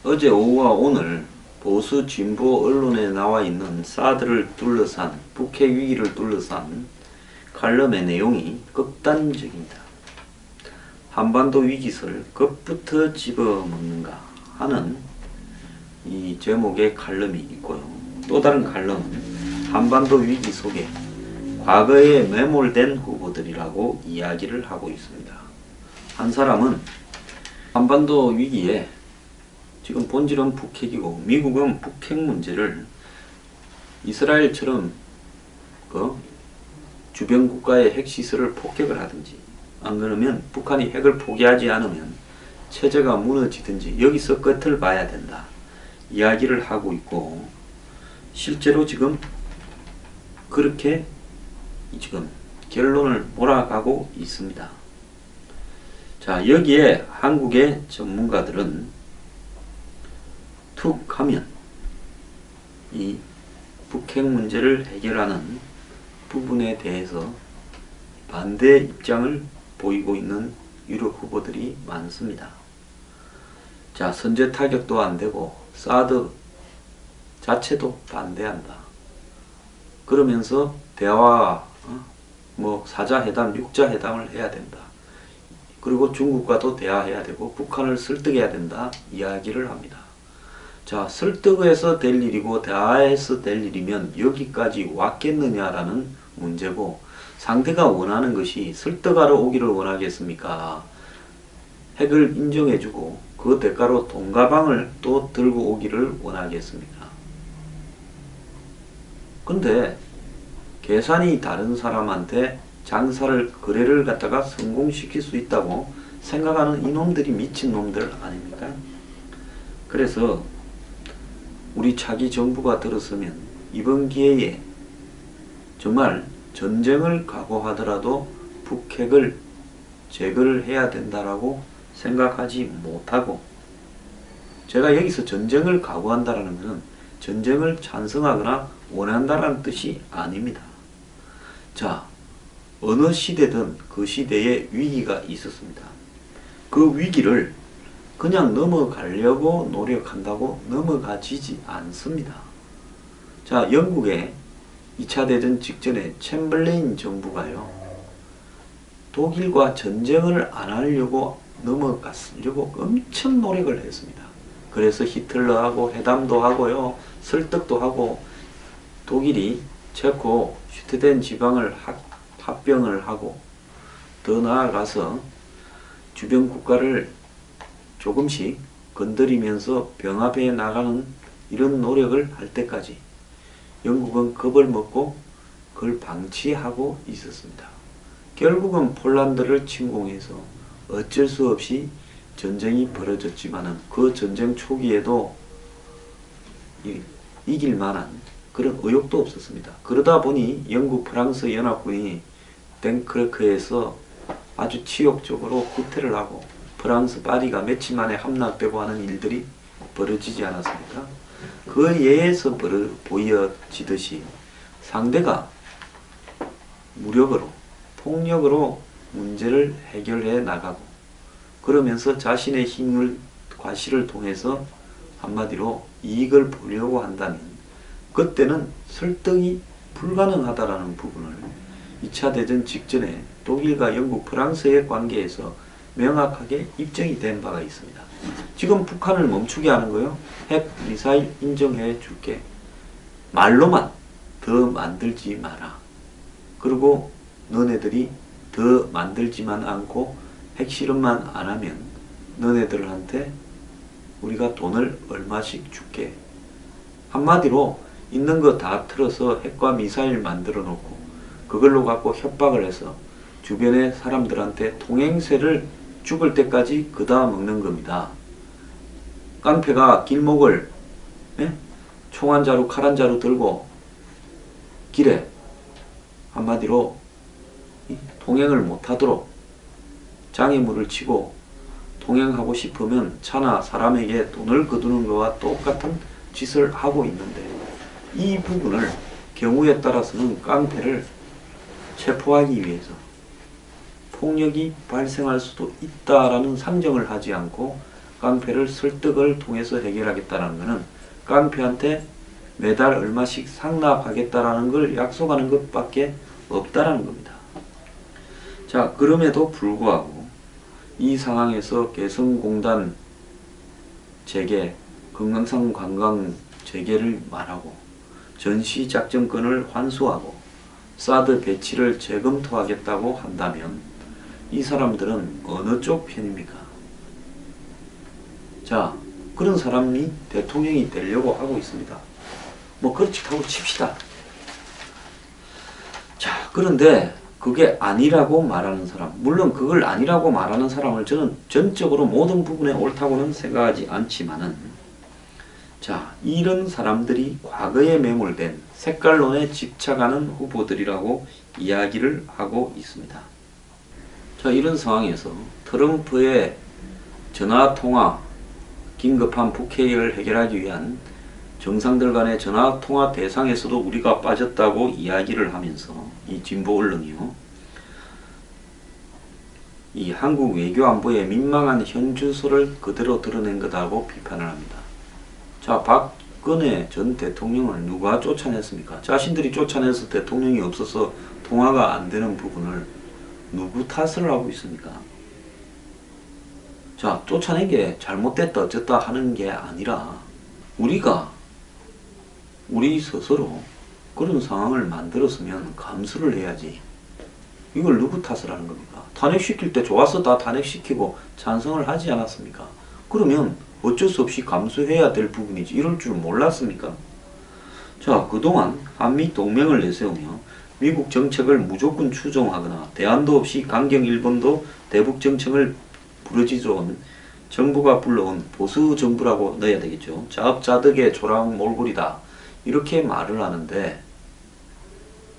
어제 오후와 오늘 보수 진보 언론에 나와 있는 사드를 둘러싼 북핵 위기를 둘러싼 칼럼의 내용이 극단적입니다. 한반도 위기설 끝부터 집어먹는가 하는 이 제목의 칼럼이 있고요. 또 다른 칼럼은 한반도 위기 속에 과거에 매몰된 후보들이라고 이야기를 하고 있습니다. 한 사람은 한반도 위기에 지금 본질은 북핵이고 미국은 북핵 문제를 이스라엘처럼 주변 국가의 핵시설을 폭격을 하든지 안 그러면 북한이 핵을 포기하지 않으면 체제가 무너지든지 여기서 끝을 봐야 된다 이야기를 하고 있고, 실제로 지금 그렇게 지금 결론을 몰아가고 있습니다. 자, 여기에 한국의 전문가들은 툭 하면 이 북핵 문제를 해결하는 부분에 대해서 반대 입장을 보이고 있는 유력 후보들이 많습니다. 자, 선제 타격도 안 되고 사드 자체도 반대한다. 그러면서 대화, 사자회담, 육자회담을 해야 된다. 그리고 중국과도 대화해야 되고 북한을 설득해야 된다 이야기를 합니다. 자, 설득해서 될 일이고 대화해서 될 일이면 여기까지 왔겠느냐라는 문제고, 상대가 원하는 것이 설득하러 오기를 원하겠습니까? 핵을 인정해주고 그 대가로 돈가방을 또 들고 오기를 원하겠습니까? 근데 계산이 다른 사람한테 장사를, 거래를 갖다가 성공시킬 수 있다고 생각하는 이놈들이 미친놈들 아닙니까? 그래서 우리 차기 정부가 들어서면 이번 기회에 정말 전쟁을 각오하더라도 북핵을 제거를 해야 된다라고 생각하지 못하고, 제가 여기서 전쟁을 각오한다라는 것은 전쟁을 찬성하거나 원한다라는 뜻이 아닙니다. 자, 어느 시대든 그 시대에 위기가 있었습니다. 그 위기를 그냥 넘어가려고 노력한다고 넘어가지지 않습니다. 자, 영국의 2차 대전 직전에 챔벌레인 정부가요, 독일과 전쟁을 안 하려고 넘어가려고 엄청 노력을 했습니다. 그래서 히틀러하고 회담도 하고요, 설득도 하고, 독일이 체코 슈테덴 지방을 합병을 하고, 더 나아가서 주변 국가를 조금씩 건드리면서 병합해 나가는 이런 노력을 할 때까지 영국은 겁을 먹고 그걸 방치하고 있었습니다. 결국은 폴란드를 침공해서 어쩔 수 없이 전쟁이 벌어졌지만은 그 전쟁 초기에도 이길 만한 그런 의욕도 없었습니다. 그러다 보니 영국 프랑스 연합군이 덩크르크에서 아주 치욕적으로 후퇴를 하고 프랑스 파리가 며칠 만에 함락되고 하는 일들이 벌어지지 않았습니까? 그 예에서 보여지듯이 상대가 무력으로, 폭력으로 문제를 해결해 나가고, 그러면서 자신의 힘을, 과시를 통해서 한마디로 이익을 보려고 한다면 그때는 설득이 불가능하다라는 부분을 2차 대전 직전에 독일과 영국, 프랑스의 관계에서 명확하게 입증이 된 바가 있습니다. 지금 북한을 멈추게 하는 거요, 핵 미사일 인정해 줄게, 말로만 더 만들지 마라, 그리고 너네들이 더 만들지만 않고 핵실험만 안 하면 너네들한테 우리가 돈을 얼마씩 줄게, 한마디로 있는 거 다 틀어서 핵과 미사일 만들어 놓고 그걸로 갖고 협박을 해서 주변의 사람들한테 통행세를 죽을 때까지 그다 먹는 겁니다. 깡패가 길목을 총 한 자루, 칼 한 자루 들고 길에 한마디로 통행을 못하도록 장애물을 치고 통행하고 싶으면 차나 사람에게 돈을 거두는 것과 똑같은 짓을 하고 있는데, 이 부분을 경우에 따라서는 깡패를 체포하기 위해서 폭력이 발생할 수도 있다라는 상정을 하지 않고 깡패를 설득을 통해서 해결하겠다는 것은 깡패한테 매달 얼마씩 상납하겠다라는 걸 약속하는 것밖에 없다라는 겁니다. 자, 그럼에도 불구하고 이 상황에서 개성공단 재개, 금강산 관광 재개를 말하고 전시작전권을 환수하고 사드 배치를 재검토하겠다고 한다면 이 사람들은 어느 쪽 편입니까? 자, 그런 사람이 대통령이 되려고 하고 있습니다. 뭐 그렇다고 칩시다. 자, 그런데 그게 아니라고 말하는 사람, 물론 그걸 아니라고 말하는 사람을 저는 전적으로 모든 부분에 옳다고는 생각하지 않지만은, 자, 이런 사람들이 과거에 매몰된 색깔론에 집착하는 후보들이라고 이야기를 하고 있습니다. 자, 이런 상황에서 트럼프의 전화통화, 긴급한 북해를 해결하기 위한 정상들 간의 전화통화 대상에서도 우리가 빠졌다고 이야기를 하면서 이 진보 언론이요, 이 한국 외교 안보의 민망한 현주소를 그대로 드러낸 거다고 비판을 합니다. 자, 박근혜 전 대통령을 누가 쫓아냈습니까? 자신들이 쫓아내서 대통령이 없어서 통화가 안 되는 부분을 누구 탓을 하고 있습니까? 자, 쫓아낸 게 잘못됐다 어쨌다 하는 게 아니라 우리 스스로 그런 상황을 만들었으면 감수를 해야지. 이걸 누구 탓을 하는 겁니까? 탄핵시킬 때 좋아서 다 탄핵시키고 찬성을 하지 않았습니까? 그러면 어쩔 수 없이 감수해야 될 부분이지. 이럴 줄 몰랐습니까? 자, 그동안 한미 동맹을 내세우며 미국 정책을 무조건 추종하거나 대안도 없이 강경 일본도 대북 정책을 부르짖어온 정부가 불러온 보수 정부라고 넣어야 되겠죠. 자업자득의 조랑 몰골이다. 이렇게 말을 하는데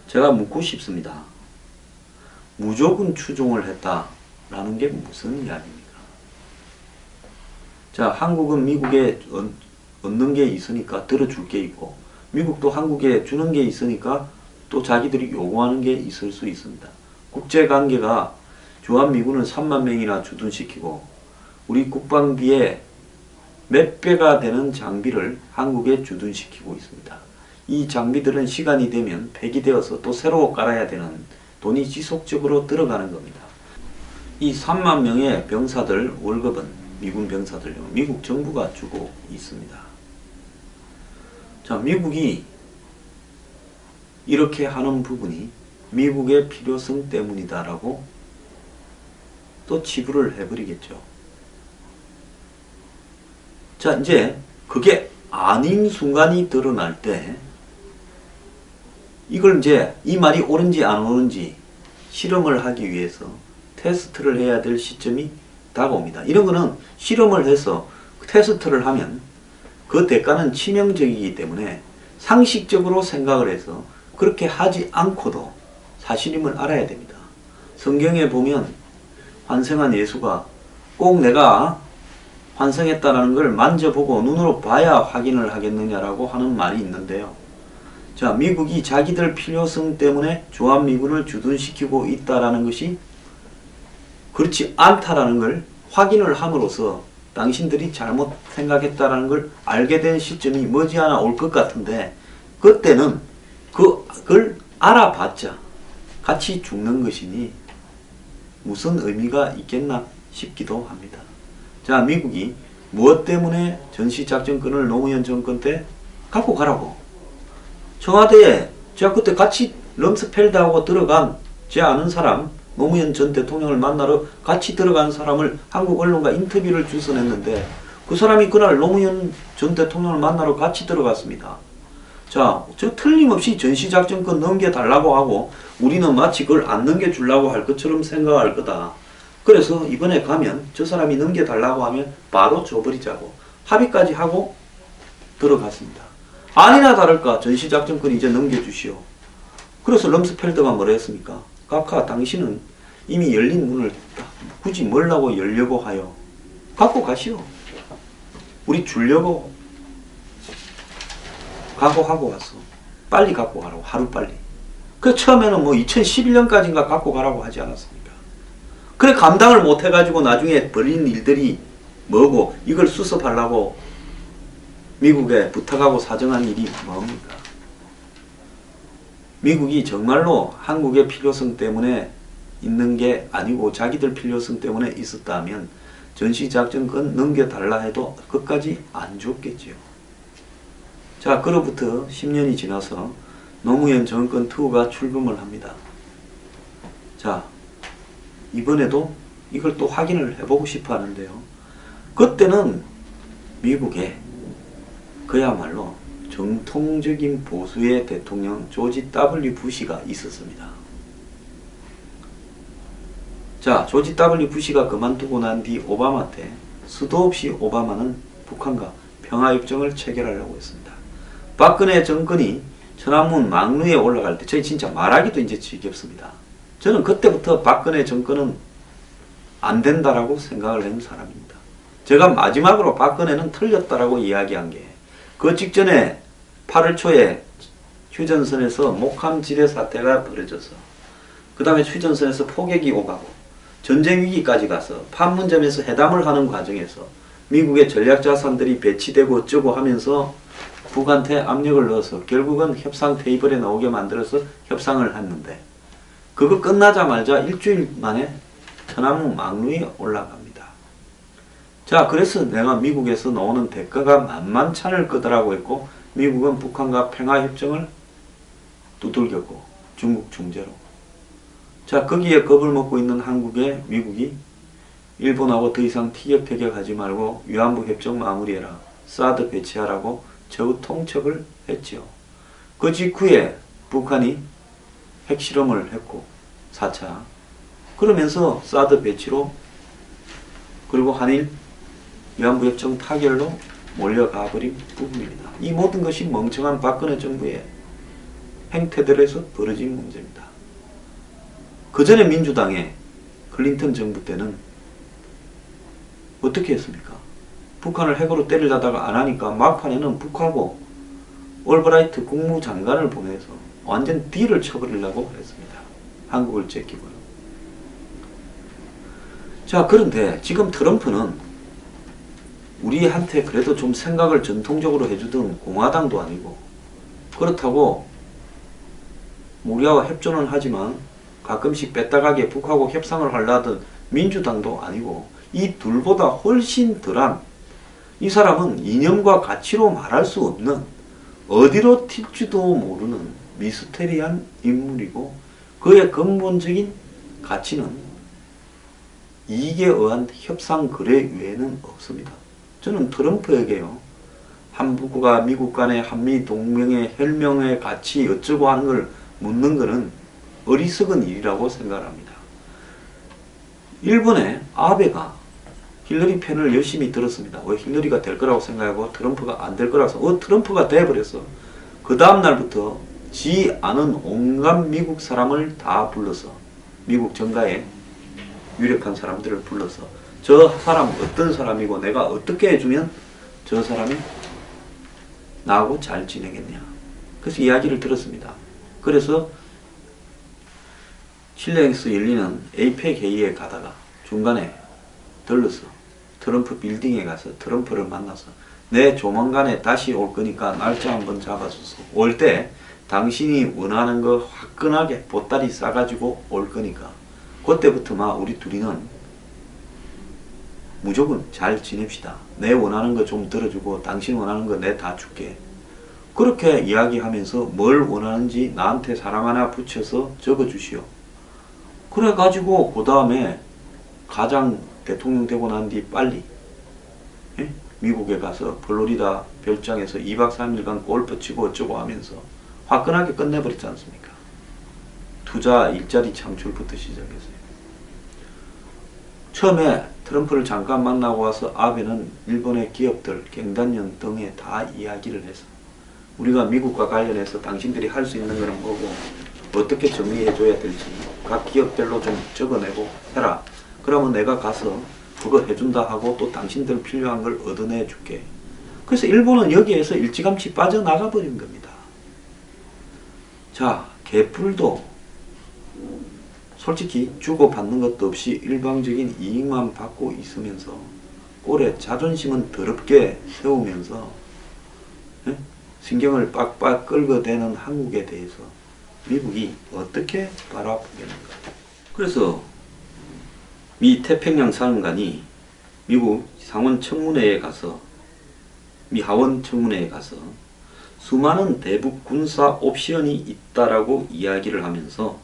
제가 묻고 싶습니다. 무조건 추종을 했다라는 게 무슨 이야기입니까? 자, 한국은 미국에 얻는 게 있으니까 들어줄 게 있고, 미국도 한국에 주는 게 있으니까 또 자기들이 요구하는 게 있을 수 있습니다. 국제관계가 주한미군을 3만 명이나 주둔시키고 우리 국방비의 몇 배가 되는 장비를 한국에 주둔시키고 있습니다. 이 장비들은 시간이 되면 폐기되어서 또 새로 깔아야 되는 돈이 지속적으로 들어가는 겁니다. 이 3만 명의 병사들 월급은 미군 병사들요, 미국 정부가 주고 있습니다. 자, 미국이 이렇게 하는 부분이 미국의 필요성 때문이다라고 또 치부를 해버리겠죠. 자, 이제 그게 아닌 순간이 드러날 때 이걸 이제 이 말이 옳은지 안 옳은지 실험을 하기 위해서 테스트를 해야 될 시점이 다가옵니다. 이런 거는 실험을 해서 테스트를 하면 그 대가는 치명적이기 때문에 상식적으로 생각을 해서 그렇게 하지 않고도 사실임을 알아야 됩니다. 성경에 보면 환생한 예수가 꼭 내가 환생했다는 걸 만져보고 눈으로 봐야 확인을 하겠느냐라고 하는 말이 있는데요. 자, 미국이 자기들 필요성 때문에 주한미군을 주둔시키고 있다라는 것이 그렇지 않다라는 걸 확인을 함으로써 당신들이 잘못 생각했다라는 걸 알게 된 시점이 머지않아 올 것 같은데, 그때는 그걸 알아봤자 같이 죽는 것이니 무슨 의미가 있겠나 싶기도 합니다. 자, 미국이 무엇 때문에 전시작전권을 노무현 정권 때 갖고 가라고, 청와대에 제가 그때 같이 럼스펠드하고 들어간 제 아는 사람, 노무현 전 대통령을 만나러 같이 들어간 사람을 한국 언론과 인터뷰를 주선했는데 그 사람이 그날 노무현 전 대통령을 만나러 같이 들어갔습니다. 자, 저 틀림없이 전시작전권 넘겨달라고 하고 우리는 마치 그걸 안 넘겨주려고 할 것처럼 생각할 거다. 그래서 이번에 가면 저 사람이 넘겨달라고 하면 바로 줘버리자고 합의까지 하고 들어갔습니다. 아니나 다를까 전시작전권 이제 넘겨주시오. 그래서 럼스펠드가 뭐라 했습니까? 각하, 당신은 이미 열린 문을 굳이 뭐라고 열려고 하여 갖고 가시오. 우리 주려고 각오하고 왔어. 빨리 갖고 가라고, 하루빨리. 그 처음에는 뭐 2011년까지인가 갖고 가라고 하지 않았습니까? 그래 감당을 못 해가지고 나중에 벌인 일들이 뭐고 이걸 수습하려고 미국에 부탁하고 사정한 일이 뭡니까? 미국이 정말로 한국의 필요성 때문에 있는 게 아니고 자기들 필요성 때문에 있었다면 전시작전권 넘겨달라 해도 끝까지 안 줬겠지요. 자, 그로부터 10년이 지나서 노무현 정권 2가 출범을 합니다. 자, 이번에도 이걸 또 확인을 해보고 싶어 하는데요. 그때는 미국에 그야말로 정통적인 보수의 대통령 조지 W. 부시가 있었습니다. 자, 조지 W. 부시가 그만두고 난 뒤 오바마 때 수도 없이 오바마는 북한과 평화협정을 체결하려고 했습니다. 박근혜 정권이 천안문 막루에 올라갈 때 저희 진짜 말하기도 이제 지겹습니다. 저는 그때부터 박근혜 정권은 안 된다라고 생각을 한 사람입니다. 제가 마지막으로 박근혜는 틀렸다라고 이야기한 게 그 직전에 8월 초에 휴전선에서 목함 지뢰 사태가 벌어져서 그 다음에 휴전선에서 포격이 오가고 전쟁 위기까지 가서 판문점에서 회담을 하는 과정에서 미국의 전략자산들이 배치되고 어쩌고 하면서 북한테 압력을 넣어서 결국은 협상 테이블에 나오게 만들어서 협상을 했는데 그거 끝나자마자 일주일 만에 천안문 막루에 올라갑니다. 자, 그래서 내가 미국에서 나오는 대가가 만만찮을 거다라고 했고 미국은 북한과 평화협정을 두들겼고 중국 중재로. 자, 거기에 겁을 먹고 있는 한국에 미국이 일본하고 더 이상 티격태격하지 말고 위안부 협정 마무리해라. 사드 배치하라고 적극 통첩을 했지요. 그 직후에 북한이 핵실험을 했고 4차. 그러면서 사드 배치로 그리고 한일 위안부 협정 타결로 몰려가 버린 부분입니다. 이 모든 것이 멍청한 박근혜 정부의 행태들에서 벌어진 문제입니다. 그 전에 민주당의 클린턴 정부 때는 어떻게 했습니까? 북한을 핵으로 때리려다가 안 하니까 막판에는 북하고 올브라이트 국무장관을 보내서 완전 딜을 쳐버리려고 했습니다. 한국을 제끼고요. 자, 그런데 지금 트럼프는 우리한테 그래도 좀 생각을 전통적으로 해주던 공화당도 아니고 그렇다고 우리와 협조는 하지만 가끔씩 뺐다가게 북하고 협상을 하려 하던 민주당도 아니고 이 둘보다 훨씬 덜한 이 사람은 이념과 가치로 말할 수 없는 어디로 튈지도 모르는 미스테리한 인물이고 그의 근본적인 가치는 이익에 의한 협상 거래 외에는 없습니다. 저는 트럼프에게요. 한국과 미국 간의 한미 동맹의 혈명의 가치 어쩌고 하는 걸 묻는 것은 어리석은 일이라고 생각합니다. 일본의 아베가 힐러리 편을 열심히 들었습니다. 왜 힐러리가 될 거라고 생각하고 트럼프가 안 될 거라서 트럼프가 돼버렸어. 그 다음 날부터 지 아는 온갖 미국 사람을 다 불러서 미국 정가에 유력한 사람들을 불러서 저 사람 어떤 사람이고 내가 어떻게 해주면 저 사람이 나하고 잘 지내겠냐. 그래서 이야기를 들었습니다. 그래서 실내에서 열리는 에이펙 회의에 가다가 중간에 들러서 트럼프 빌딩에 가서 트럼프를 만나서 내 조만간에 다시 올 거니까 날짜 한번 잡아줘서 올 때 당신이 원하는 거 화끈하게 보따리 싸가지고 올 거니까 그때부터 막 우리 둘이는 무조건 잘 지냅시다. 내 원하는 거 좀 들어주고 당신 원하는 거 내 다 줄게. 그렇게 이야기하면서 뭘 원하는지 나한테 사람 하나 붙여서 적어주시오. 그래가지고 그 다음에 가장 대통령 되고 난 뒤 빨리 미국에 가서 플로리다 별장에서 2박 3일간 골프 치고 어쩌고 하면서 화끈하게 끝내버렸지 않습니까? 투자 일자리 창출부터 시작했어요. 처음에 트럼프를 잠깐 만나고 와서 아베는 일본의 기업들, 경단련 등에 다 이야기를 해서 우리가 미국과 관련해서 당신들이 할 수 있는 거는 뭐고 어떻게 정리해 줘야 될지 각 기업별로 좀 적어내고 해라. 그러면 내가 가서 그거 해준다 하고 또 당신들 필요한 걸 얻어내 줄게. 그래서 일본은 여기에서 일찌감치 빠져나가 버린 겁니다. 자, 개뿔도 솔직히 주고받는 것도 없이 일방적인 이익만 받고 있으면서 꼴에 자존심은 더럽게 세우면서 신경을 빡빡 끌어대는 한국에 대해서 미국이 어떻게 바라보겠는가. 그래서 미 태평양 사령관이 미국 상원 청문회에 가서 미 하원 청문회에 가서 수많은 대북 군사 옵션이 있다라고 이야기를 하면서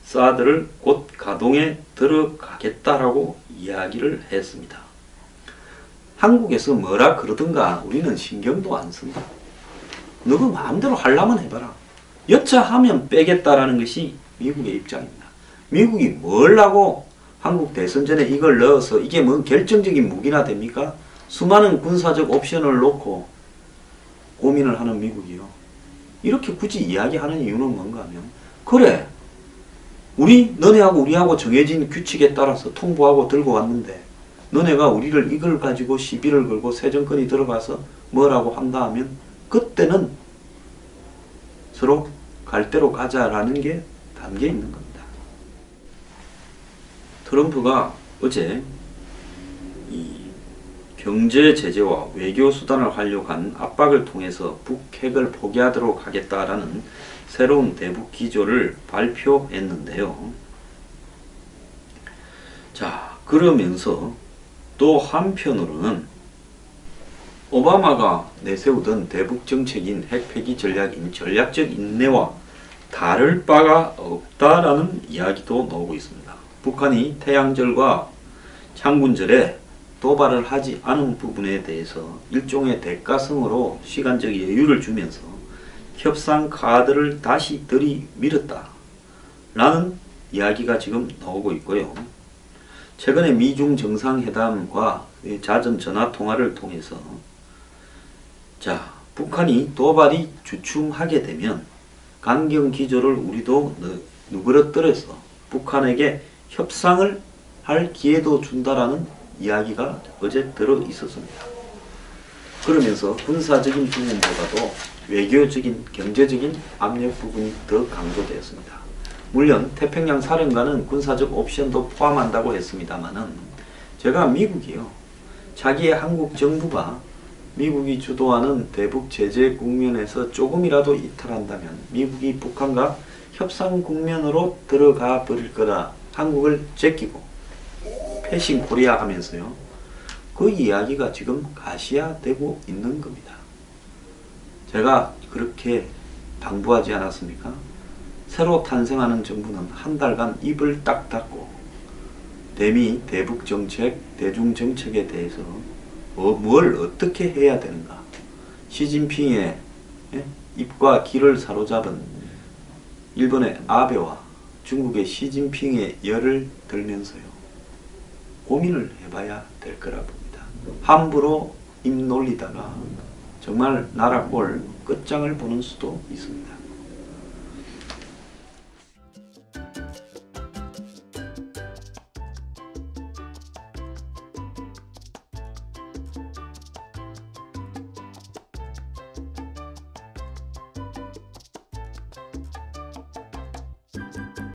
사드를 곧 가동에 들어가겠다라고 이야기를 했습니다. 한국에서 뭐라 그러든가 우리는 신경도 안 쓴다. 너가 마음대로 하려면 해봐라. 여차하면 빼겠다라는 것이 미국의 입장입니다. 미국이 뭘 하고 한국 대선 전에 이걸 넣어서 이게 뭐 결정적인 무기나 됩니까? 수많은 군사적 옵션을 놓고 고민을 하는 미국이요. 이렇게 굳이 이야기하는 이유는 뭔가 하면 그래 너네하고 우리하고 정해진 규칙에 따라서 통보하고 들고 왔는데 너네가 우리를 이걸 가지고 시비를 걸고 새 정권이 들어가서 뭐라고 한다 하면 그때는 서로 갈 대로 가자라는 게 담겨 있는 겁니다. 트럼프가 어제 이 경제 제재와 외교 수단을 활용한 압박을 통해서 북핵을 포기하도록 하겠다라는 새로운 대북 기조를 발표했는데요. 자, 그러면서 또 한편으로는 오바마가 내세우던 대북 정책인 핵 폐기 전략인 전략적 인내와 다를 바가 없다라는 이야기도 나오고 있습니다. 북한이 태양절과 창군절에 도발을 하지 않은 부분에 대해서 일종의 대가성으로 시간적 여유를 주면서 협상 카드를 다시 들이밀었다 라는 이야기가 지금 나오고 있고요. 최근에 미중 정상회담과 잦은 전화통화를 통해서 북한이 도발이 주춤하게 되면 강경기조를 우리도 누그러뜨려서 북한에게 협상을 할 기회도 준다라는 이야기가 어제 들어 있었습니다. 그러면서 군사적인 부분보다도 외교적인, 경제적인 압력 부분이 더 강조되었습니다. 물론 태평양 사령관은 군사적 옵션도 포함한다고 했습니다만은 제가 미국이요. 자기의 한국 정부가 미국이 주도하는 대북 제재 국면에서 조금이라도 이탈한다면 미국이 북한과 협상 국면으로 들어가 버릴 거라 한국을 제끼고 패싱 코리아 하면서요. 그 이야기가 지금 가시화되고 있는 겁니다. 제가 그렇게 당부하지 않았습니까? 새로 탄생하는 정부는 한 달간 입을 딱 닫고 대미, 대북 정책, 대중 정책에 대해서 뭘 어떻게 해야 되는가. 시진핑의 입과 귀를 사로잡은 일본의 아베와 중국의 시진핑의 열을 들면서요. 고민을 해봐야 될 거라 봅니다. 함부로 입 놀리다가 정말 나라 꼴 끝장을 보는 수도 있습니다.